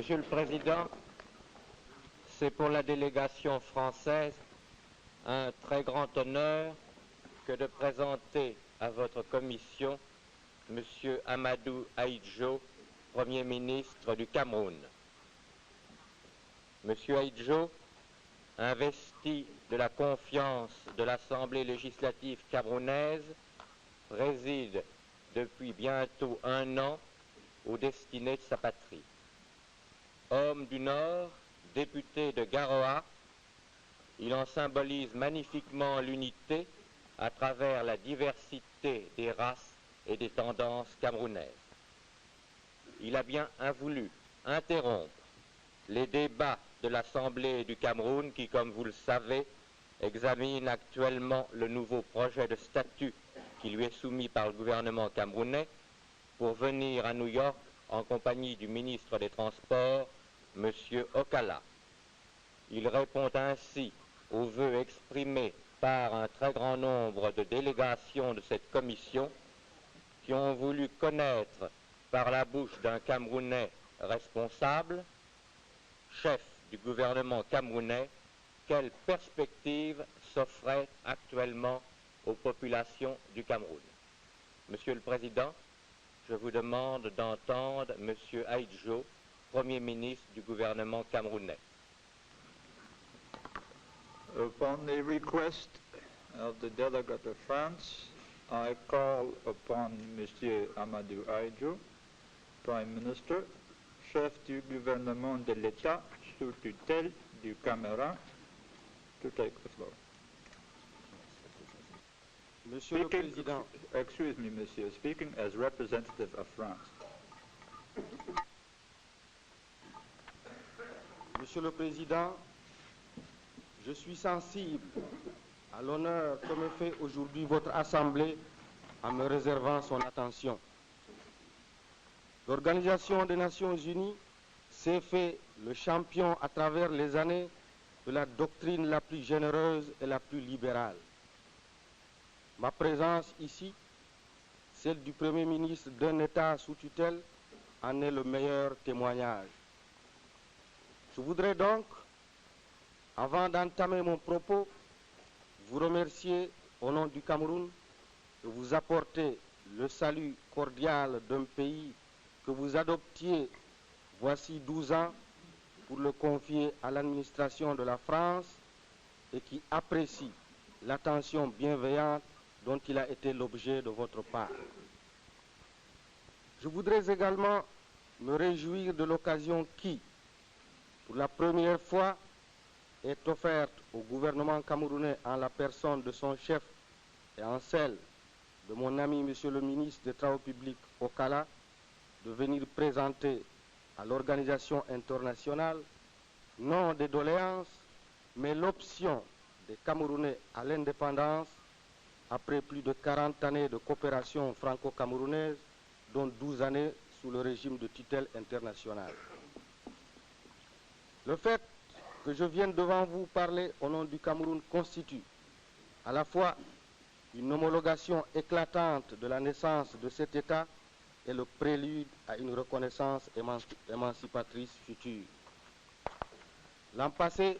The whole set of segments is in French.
Monsieur le Président, c'est pour la délégation française un très grand honneur que de présenter à votre commission M. Amadou Ahidjo, Premier ministre du Cameroun. M. Ahidjo, investi de la confiance de l'Assemblée législative camerounaise, préside depuis bientôt un an aux destinées de sa patrie. Homme du Nord, député de Garoua, il en symbolise magnifiquement l'unité à travers la diversité des races et des tendances camerounaises. Il a bien voulu interrompre les débats de l'Assemblée du Cameroun qui, comme vous le savez, examine actuellement le nouveau projet de statut qui lui est soumis par le gouvernement camerounais pour venir à New York en compagnie du ministre des Transports, M. Okala. Il répond ainsi aux vœux exprimés par un très grand nombre de délégations de cette commission qui ont voulu connaître par la bouche d'un Camerounais responsable, chef du gouvernement camerounais, quelle perspective s'offrait actuellement aux populations du Cameroun. Monsieur le Président, je vous demande d'entendre M. Ahidjo, Premier ministre du gouvernement camerounais. Upon the request of the delegate of France, I call upon M. Amadou Ahidjo, Prime Minister, chef du gouvernement de l'État sous tutelle du Cameroun, to take the floor. Monsieur le Président. Excuse me, Monsieur, speaking as representative of France. Monsieur le Président, je suis sensible à l'honneur que me fait aujourd'hui votre Assemblée en me réservant son attention. L'Organisation des Nations Unies s'est fait le champion à travers les années de la doctrine la plus généreuse et la plus libérale. Ma présence ici, celle du Premier ministre d'un État sous tutelle, en est le meilleur témoignage. Je voudrais donc, avant d'entamer mon propos, vous remercier au nom du Cameroun de vous apporter le salut cordial d'un pays que vous adoptiez voici 12 ans pour le confier à l'administration de la France et qui apprécie l'attention bienveillante dont il a été l'objet de votre part. Je voudrais également me réjouir de l'occasion qui, pour la première fois, est offerte au gouvernement camerounais en la personne de son chef et en celle de mon ami Monsieur le ministre des Travaux publics Okala, de venir présenter à l'organisation internationale non des doléances, mais l'option des Camerounais à l'indépendance après plus de 40 années de coopération franco-camerounaise, dont 12 années sous le régime de tutelle internationale. Le fait que je vienne devant vous parler au nom du Cameroun constitue à la fois une homologation éclatante de la naissance de cet État et le prélude à une reconnaissance émancipatrice future. L'an passé,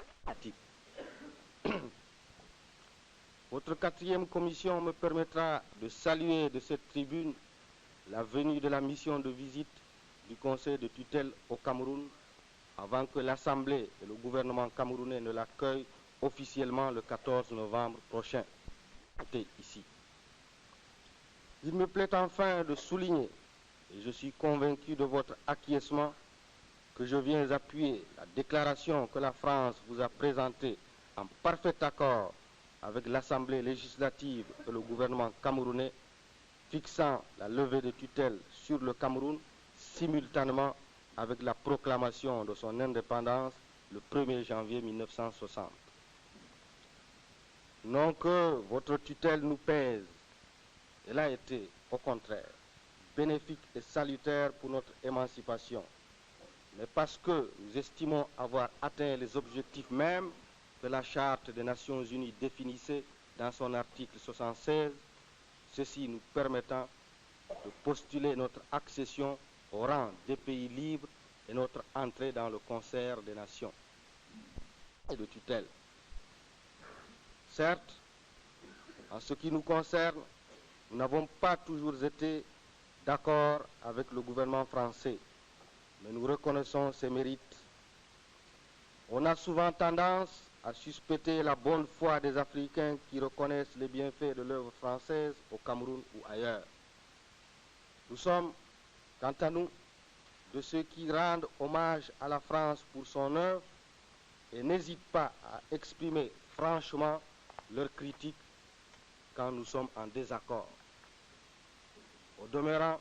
votre 4e commission me permettra de saluer de cette tribune la venue de la mission de visite du Conseil de tutelle au Cameroun avant que l'Assemblée et le gouvernement camerounais ne l'accueillent officiellement le 14 novembre prochain. Ici. Il me plaît enfin de souligner, et je suis convaincu de votre acquiescement, que je viens appuyer la déclaration que la France vous a présentée en parfait accord avec l'Assemblée législative et le gouvernement camerounais, fixant la levée de tutelle sur le Cameroun simultanément avec la proclamation de son indépendance le 1er janvier 1960. Non que votre tutelle nous pèse, elle a été, au contraire, bénéfique et salutaire pour notre émancipation, mais parce que nous estimons avoir atteint les objectifs mêmes que la Charte des Nations Unies définissait dans son article 76, ceci nous permettant de postuler notre accession au rang des pays libres et notre entrée dans le concert des nations et de tutelle. Certes, en ce qui nous concerne, nous n'avons pas toujours été d'accord avec le gouvernement français, mais nous reconnaissons ses mérites. On a souvent tendance à suspecter la bonne foi des Africains qui reconnaissent les bienfaits de l'œuvre française au Cameroun ou ailleurs. Nous sommes, quant à nous, de ceux qui rendent hommage à la France pour son œuvre et n'hésitent pas à exprimer franchement leurs critiques quand nous sommes en désaccord. Au demeurant,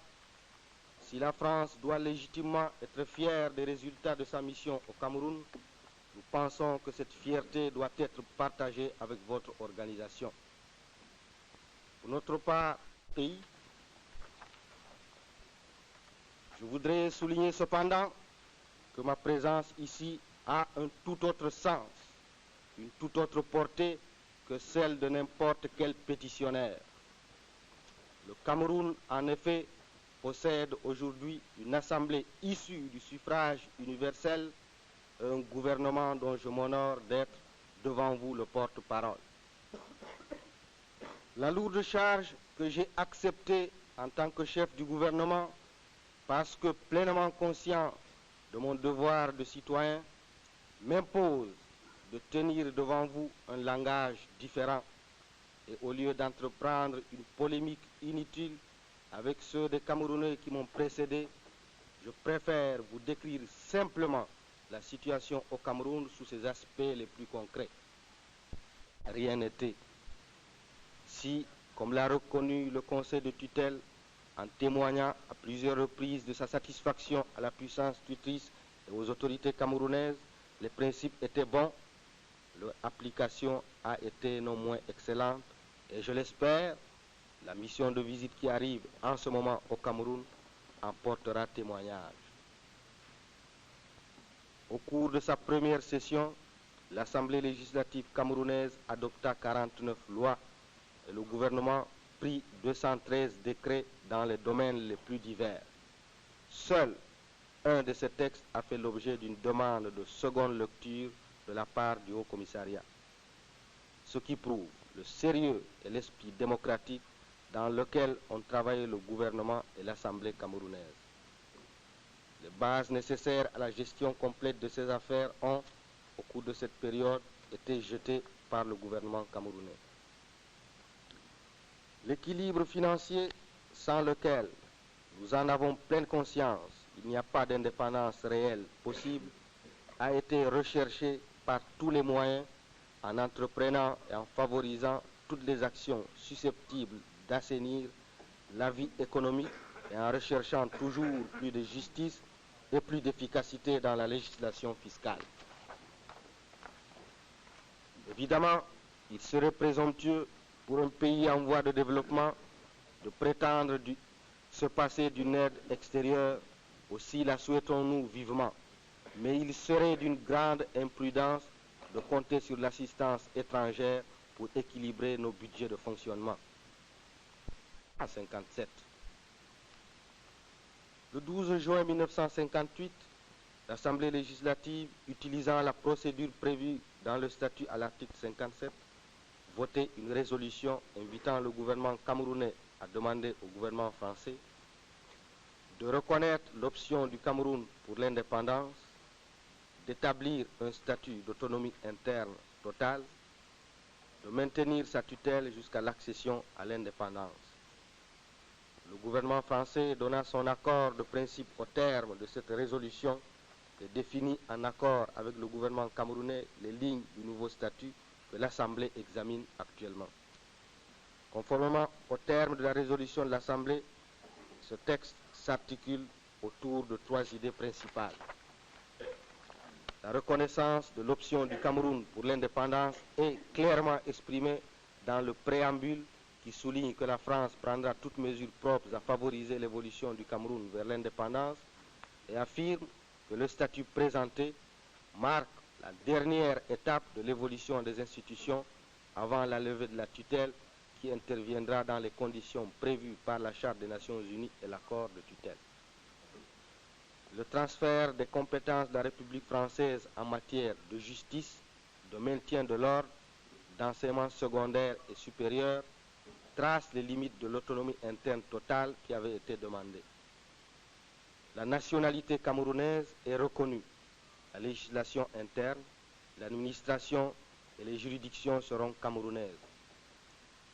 si la France doit légitimement être fière des résultats de sa mission au Cameroun, nous pensons que cette fierté doit être partagée avec votre organisation. Pour notre part, pays, je voudrais souligner cependant que ma présence ici a un tout autre sens, une toute autre portée que celle de n'importe quel pétitionnaire. Le Cameroun, en effet, possède aujourd'hui une assemblée issue du suffrage universel et un gouvernement dont je m'honore d'être devant vous le porte-parole. La lourde charge que j'ai acceptée en tant que chef du gouvernement, parce que pleinement conscient de mon devoir de citoyen, m'impose de tenir devant vous un langage différent et au lieu d'entreprendre une polémique inutile avec ceux des Camerounais qui m'ont précédé, je préfère vous décrire simplement la situation au Cameroun sous ses aspects les plus concrets. Rien n'était. Si, comme l'a reconnu le Conseil de tutelle, en témoignant à plusieurs reprises de sa satisfaction à la puissance tutrice et aux autorités camerounaises, les principes étaient bons, leur application a été non moins excellente et je l'espère, la mission de visite qui arrive en ce moment au Cameroun en portera témoignage. Au cours de sa première session, l'Assemblée législative camerounaise adopta 49 lois et le gouvernement prit 213 décrets dans les domaines les plus divers. Seul un de ces textes a fait l'objet d'une demande de seconde lecture de la part du Haut-Commissariat, ce qui prouve le sérieux et l'esprit démocratique dans lequel ont travaillé le gouvernement et l'Assemblée camerounaise. Les bases nécessaires à la gestion complète de ces affaires ont, au cours de cette période, été jetées par le gouvernement camerounais. L'équilibre financier sans lequel, nous en avons pleine conscience, il n'y a pas d'indépendance réelle possible, a été recherché par tous les moyens en entreprenant et en favorisant toutes les actions susceptibles d'assainir la vie économique et en recherchant toujours plus de justice et plus d'efficacité dans la législation fiscale. Évidemment, il serait présomptueux pour un pays en voie de développement de prétendre se passer d'une aide extérieure, aussi la souhaitons-nous vivement. Mais il serait d'une grande imprudence de compter sur l'assistance étrangère pour équilibrer nos budgets de fonctionnement. À 57. Le 12 juin 1958, l'Assemblée législative, utilisant la procédure prévue dans le statut à l'article 57, votait une résolution invitant le gouvernement camerounais à demander au gouvernement français de reconnaître l'option du Cameroun pour l'indépendance, d'établir un statut d'autonomie interne totale, de maintenir sa tutelle jusqu'à l'accession à l'indépendance. Le gouvernement français donna son accord de principe au terme de cette résolution et définit en accord avec le gouvernement camerounais les lignes du nouveau statut que l'Assemblée examine actuellement. Conformément au terme de la résolution de l'Assemblée, ce texte s'articule autour de 3 idées principales. La reconnaissance de l'option du Cameroun pour l'indépendance est clairement exprimée dans le préambule qui souligne que la France prendra toutes mesures propres à favoriser l'évolution du Cameroun vers l'indépendance et affirme que le statut présenté marque la dernière étape de l'évolution des institutions avant la levée de la tutelle qui interviendra dans les conditions prévues par la Charte des Nations Unies et l'accord de tutelle. le transfert des compétences de la République française en matière de justice, de maintien de l'ordre, d'enseignement secondaire et supérieur trace les limites de l'autonomie interne totale qui avait été demandée. La nationalité camerounaise est reconnue. La législation interne, l'administration et les juridictions seront camerounaises.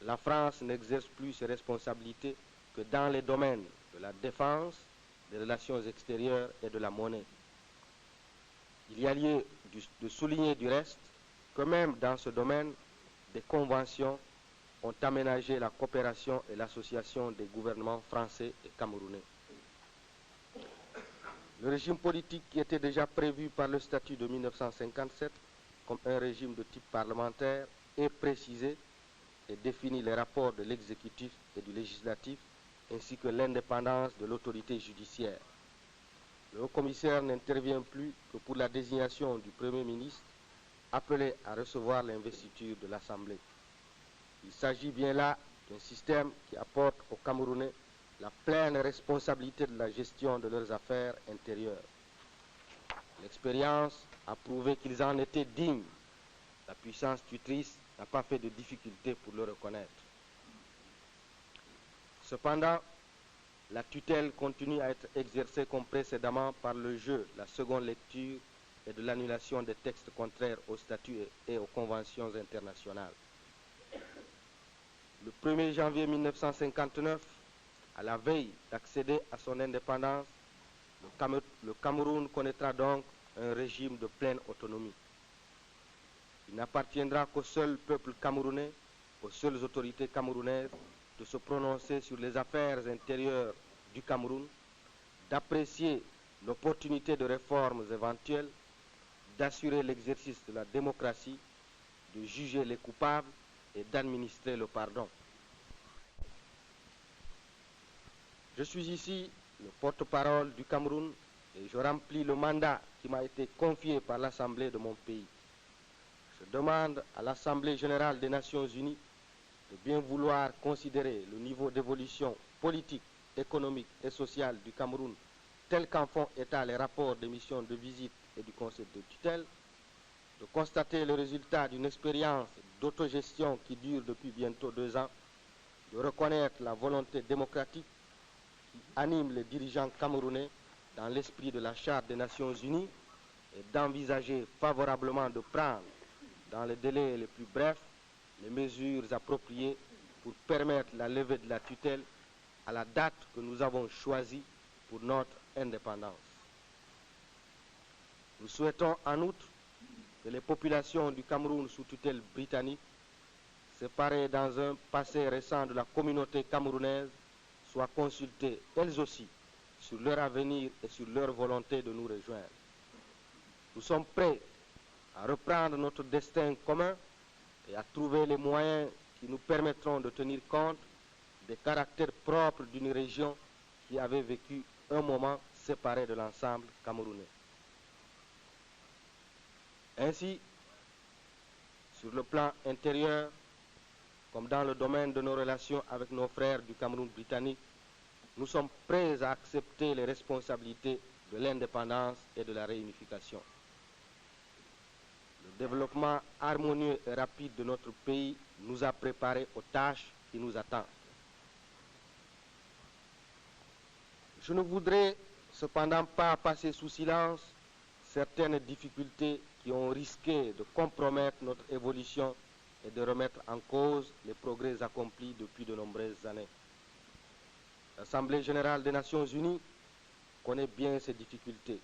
La France n'exerce plus ses responsabilités que dans les domaines de la défense, des relations extérieures et de la monnaie. Il y a lieu de souligner du reste que même dans ce domaine, des conventions ont aménagé la coopération et l'association des gouvernements français et camerounais. Le régime politique qui était déjà prévu par le statut de 1957 comme un régime de type parlementaire est précisé et définit les rapports de l'exécutif et du législatif ainsi que l'indépendance de l'autorité judiciaire. Le haut-commissaire n'intervient plus que pour la désignation du Premier ministre appelé à recevoir l'investiture de l'Assemblée. Il s'agit bien là d'un système qui apporte aux Camerounais la pleine responsabilité de la gestion de leurs affaires intérieures. L'expérience a prouvé qu'ils en étaient dignes. La puissance tutrice n'a pas fait de difficulté pour le reconnaître. Cependant, la tutelle continue à être exercée comme précédemment par le jeu, la seconde lecture et de l'annulation des textes contraires aux statuts et aux conventions internationales. Le 1er janvier 1959, à la veille d'accéder à son indépendance, le Cameroun connaîtra donc un régime de pleine autonomie. Il n'appartiendra qu'au seul peuple camerounais, aux seules autorités camerounaises, de se prononcer sur les affaires intérieures du Cameroun, d'apprécier l'opportunité de réformes éventuelles, d'assurer l'exercice de la démocratie, de juger les coupables et d'administrer le pardon. Je suis ici le porte-parole du Cameroun et je remplis le mandat qui m'a été confié par l'Assemblée de mon pays. Je demande à l'Assemblée générale des Nations unies de bien vouloir considérer le niveau d'évolution politique, économique et sociale du Cameroun tel qu'en font état les rapports des missions de visite et du conseil de tutelle, de constater le résultat d'une expérience d'autogestion qui dure depuis bientôt 2 ans, de reconnaître la volonté démocratique qui anime les dirigeants camerounais dans l'esprit de la Charte des Nations Unies et d'envisager favorablement de prendre, dans les délais les plus brefs, les mesures appropriées pour permettre la levée de la tutelle à la date que nous avons choisie pour notre indépendance. Nous souhaitons en outre que les populations du Cameroun sous tutelle britannique, séparées dans un passé récent de la communauté camerounaise, soient consultées elles aussi sur leur avenir et sur leur volonté de nous rejoindre. Nous sommes prêts à reprendre notre destin commun et à trouver les moyens qui nous permettront de tenir compte des caractères propres d'une région qui avait vécu un moment séparé de l'ensemble camerounais. Ainsi, sur le plan intérieur, comme dans le domaine de nos relations avec nos frères du Cameroun britannique, nous sommes prêts à accepter les responsabilités de l'indépendance et de la réunification. Le développement harmonieux et rapide de notre pays nous a préparés aux tâches qui nous attendent. Je ne voudrais cependant pas passer sous silence certaines difficultés qui ont risqué de compromettre notre évolution et de remettre en cause les progrès accomplis depuis de nombreuses années. L'Assemblée générale des Nations unies connaît bien ces difficultés.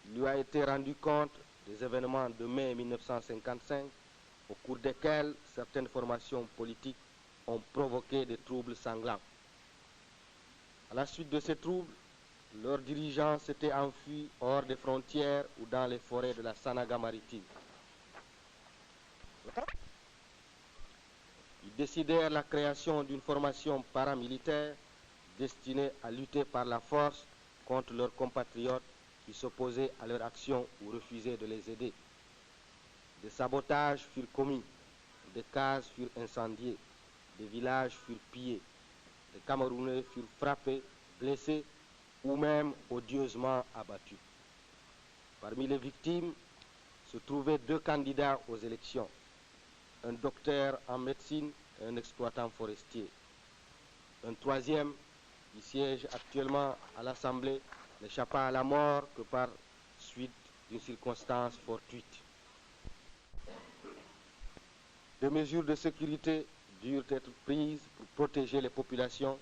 Il lui a été rendu compte des événements de mai 1955, au cours desquels certaines formations politiques ont provoqué des troubles sanglants. À la suite de ces troubles, leurs dirigeants s'étaient enfuis hors des frontières ou dans les forêts de la Sanaga maritime. Ils décidèrent la création d'une formation paramilitaire destinée à lutter par la force contre leurs compatriotes qui s'opposaient à leur action ou refusaient de les aider. Des sabotages furent commis, des cases furent incendiées, des villages furent pillés, des Camerounais furent frappés, blessés ou même odieusement abattus. Parmi les victimes se trouvaient 2 candidats aux élections, un docteur en médecine et un exploitant forestier. Un troisième, qui siège actuellement à l'Assemblée, n'échappa à la mort que par suite d'une circonstance fortuite. Des mesures de sécurité durent être prises pour protéger les populations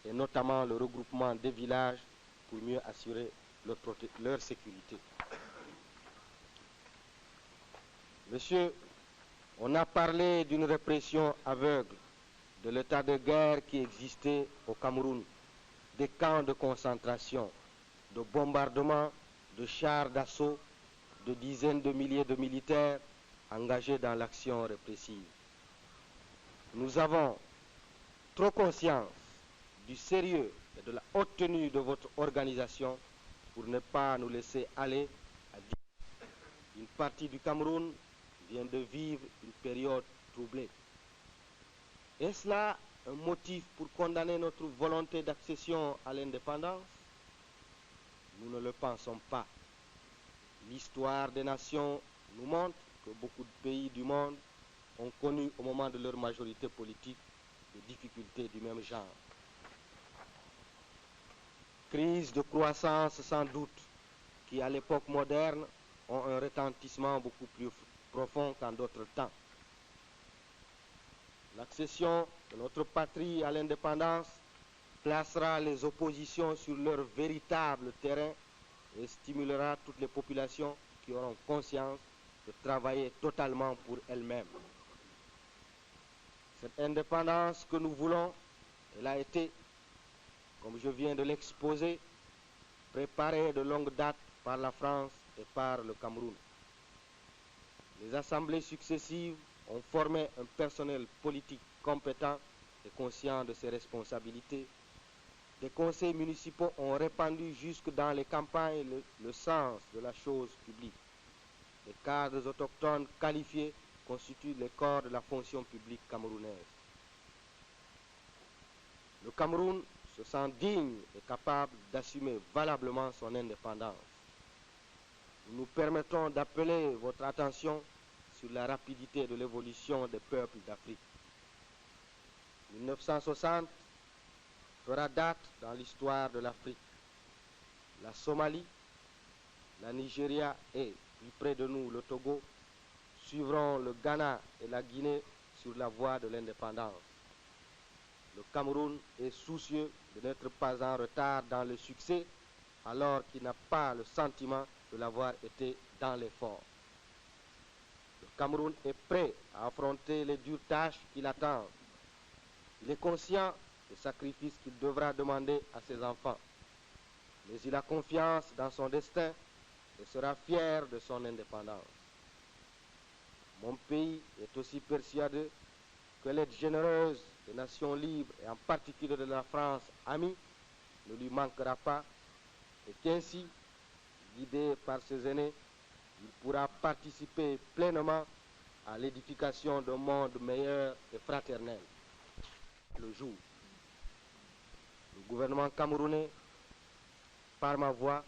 et notamment le regroupement des villages pour mieux assurer leur sécurité. Monsieur, on a parlé d'une répression aveugle, de l'état de guerre qui existait au Cameroun, des camps de concentration, de bombardements, de chars d'assaut, de dizaines de milliers de militaires engagés dans l'action répressive. Nous avons trop conscience du sérieux et de la haute tenue de votre organisation pour ne pas nous laisser aller à dire qu'une partie du Cameroun vient de vivre une période troublée. Est-ce là un motif pour condamner notre volonté d'accession à l'indépendance? Nous ne le pensons pas. L'histoire des nations nous montre que beaucoup de pays du monde ont connu au moment de leur majorité politique des difficultés du même genre. Crise de croissance sans doute, qui à l'époque moderne ont un retentissement beaucoup plus profond qu'en d'autres temps. L'accession de notre patrie à l'indépendance placera les oppositions sur leur véritable terrain et stimulera toutes les populations qui auront conscience de travailler totalement pour elles-mêmes. Cette indépendance que nous voulons, elle a été, comme je viens de l'exposer, préparée de longue date par la France et par le Cameroun. Les assemblées successives ont formé un personnel politique compétent et conscient de ses responsabilités. Des conseils municipaux ont répandu jusque dans les campagnes le sens de la chose publique. Les cadres autochtones qualifiés constituent les corps de la fonction publique camerounaise. Le Cameroun se sent digne et capable d'assumer valablement son indépendance. Nous nous permettons d'appeler votre attention sur la rapidité de l'évolution des peuples d'Afrique. 1960 fera date dans l'histoire de l'Afrique. La Somalie, la Nigeria et, plus près de nous, le Togo, suivront le Ghana et la Guinée sur la voie de l'indépendance. Le Cameroun est soucieux de n'être pas en retard dans le succès, alors qu'il n'a pas le sentiment de l'avoir été dans l'effort. Le Cameroun est prêt à affronter les dures tâches qui l'attendent. Il est conscient des sacrifices qu'il devra demander à ses enfants, mais il a confiance dans son destin et sera fier de son indépendance. Mon pays est aussi persuadé que l'aide généreuse des nations libres, et en particulier de la France amie, ne lui manquera pas, et qu'ainsi, guidé par ses aînés, il pourra participer pleinement à l'édification d'un monde meilleur et fraternel. Le jour, le gouvernement camerounais, par ma voix,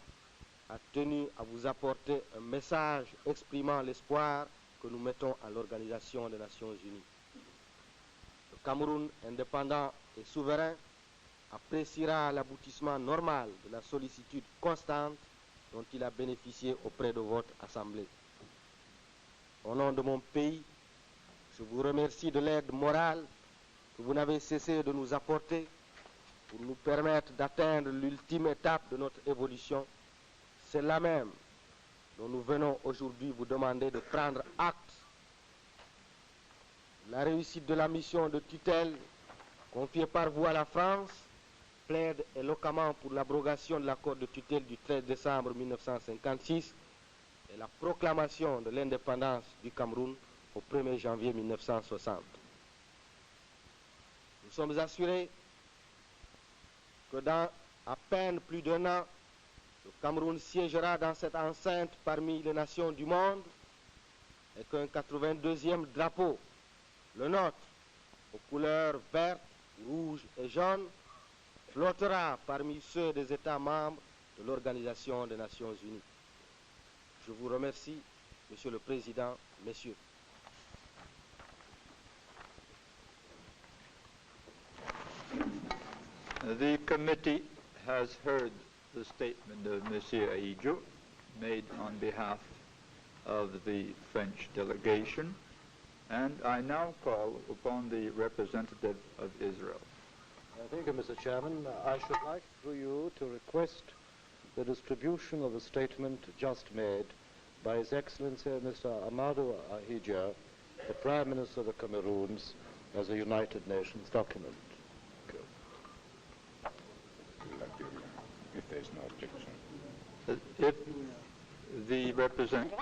a tenu à vous apporter un message exprimant l'espoir que nous mettons à l'Organisation des Nations Unies. Le Cameroun, indépendant et souverain, appréciera l'aboutissement normal de la sollicitude constante dont il a bénéficié auprès de votre Assemblée. Au nom de mon pays, je vous remercie de l'aide morale que vous n'avez cessé de nous apporter pour nous permettre d'atteindre l'ultime étape de notre évolution. C'est là même dont nous venons aujourd'hui vous demander de prendre acte. La réussite de la mission de tutelle confiée par vous à la France plaide éloquemment pour l'abrogation de l'accord de tutelle du 13 décembre 1956 et la proclamation de l'indépendance du Cameroun au 1er janvier 1960. Nous sommes assurés que dans à peine plus d'1 an, le Cameroun siégera dans cette enceinte parmi les nations du monde et qu'un 82e drapeau, le nôtre, aux couleurs vertes, rouges et jaunes, flottera parmi ceux des États membres de l'Organisation des Nations Unies. Je vous remercie, Monsieur le Président, Messieurs. The committee has heard the statement of Monsieur Aidjo made on behalf of the French delegation, and I now call upon the representative of Israel. Thank you, Mr. Chairman. I should like, through you, to request the distribution of the statement just made by His Excellency Mr. Amadou Ahidja, the Prime Minister of the Cameroons, as a United Nations document. If there's no objection. If the representative